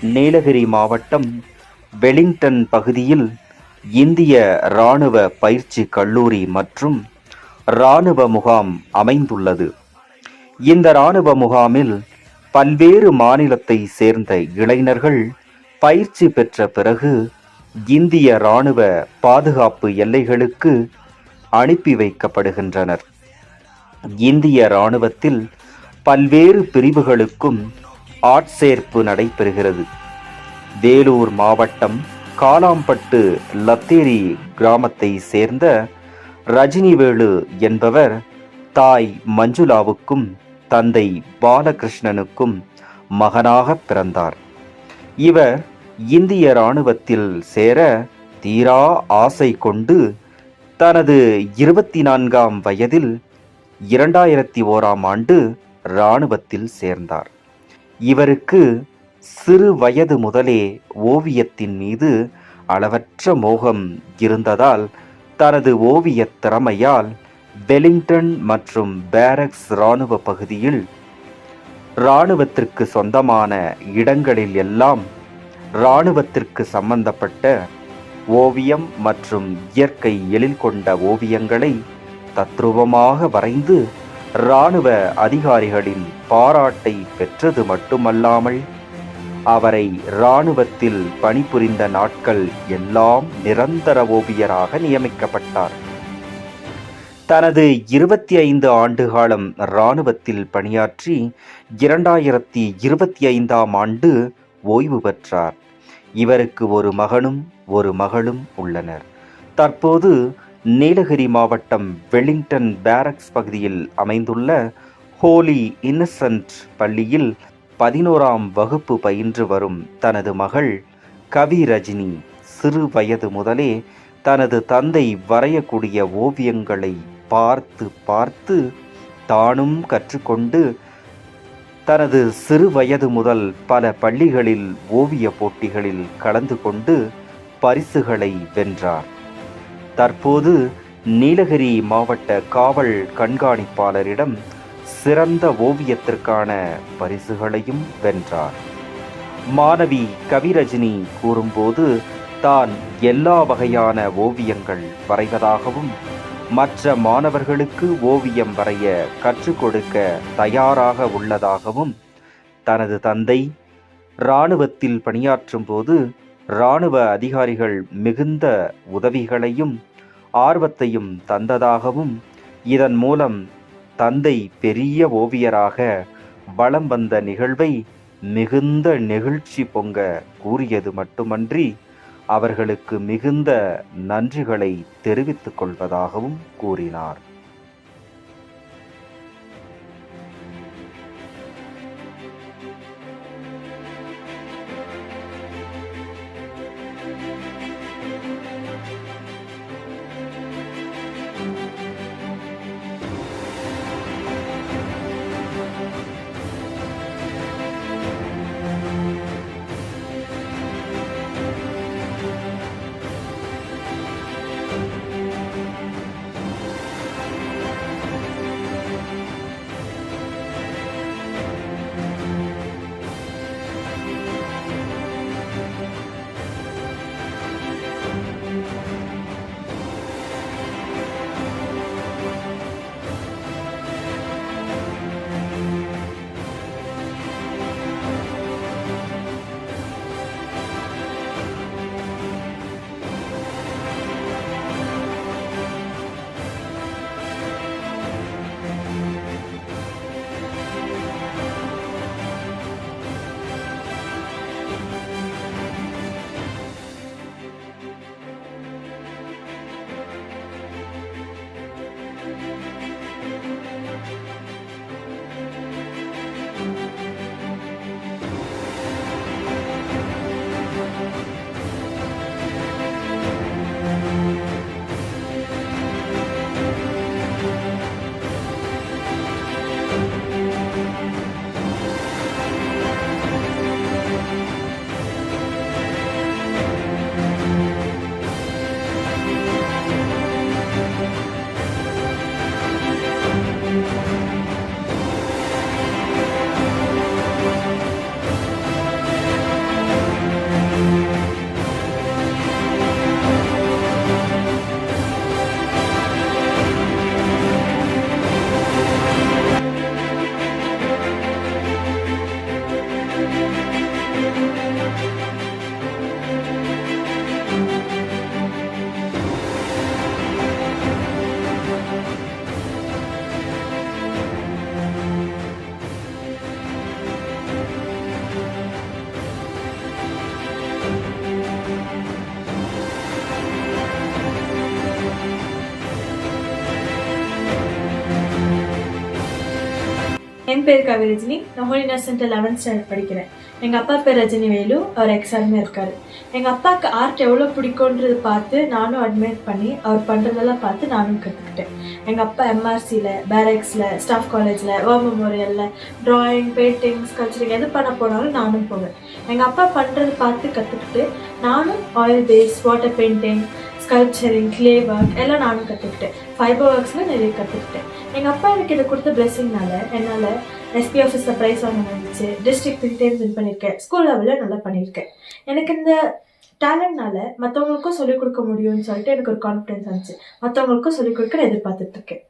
நீலகிரி மாவட்டம் வெலிங்டன் பகுதியில் இந்திய இராணுவ பயிற்சி கல்லூரி மற்றும் இராணுவ முகாம் அமைந்துள்ளது. இந்த இராணுவ முகாமில் பல்வேறு மாநிலத்தை சேர்ந்த இளைஞர்கள் பயிற்சி பெற்ற பிறகு இந்திய இராணுவ பாதுகாப்பு எல்லைகளுக்கு அனுப்பி வைக்கப்படுகின்றனர். இந்திய இராணுவத்தில் பல்வேறு பிரிவுகளுக்கும் ஆட்சேர்ப்பு நடைபெறுகிறது. வேலூர் மாவட்டம் காலாம்பட்டு லத்தேரி கிராமத்தை சேர்ந்த ரஜினிவேலு என்பவர் தாய் மஞ்சுளாவுக்கும் தந்தை பாலகிருஷ்ணனுக்கும் மகனாக பிறந்தார். இவர் இந்திய இராணுவத்தில் சேர தீரா ஆசை கொண்டு தனது 24ஆம் வயதில் 2001ஆம் ஆண்டு இராணுவத்தில் சேர்ந்தார். இவருக்கு சிறு வயது முதலே ஓவியத்தின் மீது அளவற்ற மோகம் இருந்ததால் தனது ஓவியத் திறமையால் வெலிங்டன் மற்றும் பேரக்ஸ் இராணுவ பகுதியில் இராணுவத்திற்கு சொந்தமான இடங்களில் எல்லாம் இராணுவத்திற்கு சம்பந்தப்பட்ட ஓவியம் மற்றும் இயற்கை எழில் கொண்ட ஓவியங்களை தத்ரூபமாக வரைந்து இராணுவ அதிகாரிகளின் பாராட்டை பெற்றது மட்டுமல்லாமல் அவரை இராணுவத்தில் பணிபுரிந்த நாட்கள் எல்லாம் நிரந்தர ஓவியராக நியமிக்கப்பட்டார். தனது 25 ஆண்டு காலம் இராணுவத்தில் பணியாற்றி 2025ஆம் ஆண்டு ஓய்வு பெற்றார். இவருக்கு ஒரு மகனும் ஒரு மகளும் உள்ளனர். தற்போது நீலகிரி மாவட்டம் வெலிங்டன் பேரக்ஸ் பகுதியில் அமைந்துள்ள ஹோலி இன்னசென்ட் பள்ளியில் 11ஆம் வகுப்பு பயின்று வரும் தனது மகள் கவி ரஜினி சிறு வயது முதலே தனது தந்தை வரையக்கூடிய ஓவியங்களை பார்த்து பார்த்து தானும் கற்றுக்கொண்டு தனது சிறு வயது முதல் பல பள்ளிகளில் ஓவிய போட்டிகளில் கலந்து கொண்டு பரிசுகளை வென்றார். தற்போது நீலகிரி மாவட்ட காவல் கண்காணிப்பாளரிடம் சிறந்த ஓவியத்திற்கான பரிசுகளையும் வென்றார். மாணவி கவிரஜினி கூறும்போது தான் எல்லா வகையான ஓவியங்கள் வரைவதாகவும் மற்ற மாணவர்களுக்கு ஓவியம் வரைய கற்றுக் கொடுக்க தயாராக உள்ளதாகவும், தனது தந்தை இராணுவத்தில் பணியாற்றும் போது இராணுவ அதிகாரிகள் மிகுந்த உதவிகளையும் ஆர்வத்தையும் தந்ததாகவும், இதன் மூலம் தந்தை பெரிய ஓவியராக வலம் வந்த நிகழ்வை மிகுந்த நெகிழ்ச்சி பொங்க கூறியது மட்டுமன்றி அவர்களுக்கு மிகுந்த நன்றிகளை தெரிவித்துக் கொள்வதாகவும் கூறினார். என் பேர் கவிரஜினி. நான் ஹோலி இன்னசென்ட் 11th ஸ்டாண்டர்ட் படிக்கிறேன். எங்கள் அப்பா பேர் ரஜினி வேலு. அவர் எக்ஸாமே இருக்காரு. எங்கள் அப்பாவுக்கு ஆர்ட் எவ்வளோ பிடிக்கும்ன்றது பார்த்து நானும் அட்மையர் பண்ணி அவர் பண்ணுறதெல்லாம் பார்த்து நானும் கற்றுக்கிட்டேன். எங்கள் அப்பா எம்ஆர்சியில், பேரக்ஸில், ஸ்டாஃப் காலேஜில், வார் மெமோரியலில் ட்ராயிங், பெயிண்டிங், ஸ்கல்ச்சரிங் எது பண்ண போனாலும் நானும் போவேன். எங்கள் அப்பா பண்ணுறது பார்த்து கற்றுக்கிட்டு நானும் oil base, water painting, sculpturing, clay work எல்லாம் நானும் கற்றுக்கிட்டேன். ஃபைபர் ஒர்க்ஸில் நிறைய கற்றுக்கிட்டேன். எங்கள் அப்பா எனக்கு இதை கொடுத்த பிளெஸிங்னால என்னால் எஸ்பி ஆஃபீஸில் ப்ரைஸ் வாங்க முடிஞ்சிச்சு. டிஸ்ட்ரிக்ட் 3 times வின் பண்ணியிருக்கேன். ஸ்கூல் லெவலில் நல்லா பண்ணியிருக்கேன். எனக்கு இந்த டேலண்ட்னால மற்றவங்களுக்கும் சொல்லிக் கொடுக்க முடியும்னு சொல்லிட்டு எனக்கு ஒரு கான்ஃபிடென்ஸ் வந்துச்சு. மற்றவங்களுக்கும் சொல்லிக் கொடுக்க நான் எதிர்பார்த்துட்ருக்கேன்.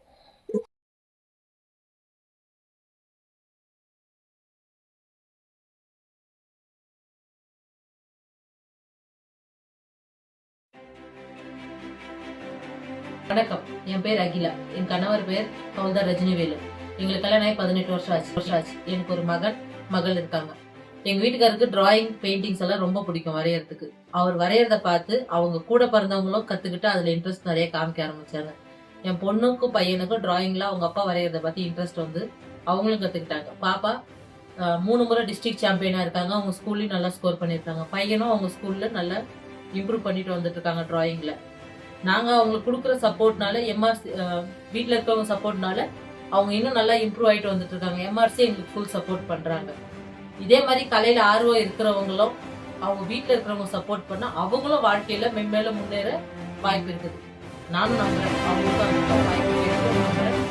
வணக்கம், என் பேர் அகிலா. என் கணவர் பேர் ஹவுல்தார் ரஜினி வேலு. எங்களுக்கு கல்யாணம் ஆகி 18 வருஷம் ஆச்சு. எனக்கு ஒரு மகள் இருக்காங்க. எங்க வீட்டுக்காருக்கு டிராயிங், பெயிண்டிங்ஸ் எல்லாம் ரொம்ப பிடிக்கும் வரையறதுக்கு. அவர் வரையறத பார்த்து அவங்க கூட பிறந்தவங்களும் கத்துக்கிட்டு அதுல இன்ட்ரெஸ்ட் நிறைய காமிக்க ஆரம்பிச்சாங்க. என் பொண்ணுக்கும் பையனுக்கும் டிராயிங்ல அவங்க அப்பா வரையறத பத்தி இன்ட்ரெஸ்ட் வந்து அவங்களும் கத்துக்கிட்டாங்க. பாப்பா 3 முறை டிஸ்ட்ரிக்ட் சாம்பியனா இருக்காங்க. அவங்க ஸ்கூல்லயும் நல்லா ஸ்கோர் பண்ணிருக்காங்க. பையனும் அவங்க ஸ்கூல்ல நல்லா இம்ப்ரூவ் பண்ணிட்டு வந்துட்டு இருக்காங்க டிராயிங்ல. நாங்க அவங்களுக்கு கொடுக்குற சப்போர்ட்னால எம்ஆர்சி, வீட்டில் இருக்கவங்க சப்போர்ட்னால அவங்க இன்னும் நல்லா இம்ப்ரூவ் ஆகிட்டு வந்துட்டு இருக்காங்க. எம்ஆர்சி எங்களுக்கு ஃபுல் சப்போர்ட் பண்றாங்க. இதே மாதிரி கலையில ஆர்வம் இருக்கிறவங்களும் அவங்க வீட்டில் இருக்கிறவங்க சப்போர்ட் பண்ணா அவங்களும் வாழ்க்கையில மென்மேல முன்னேற வாய்ப்பு இருக்குது. நானும் நம்புறேன் அவங்களுக்கும் அந்த வாய்ப்பு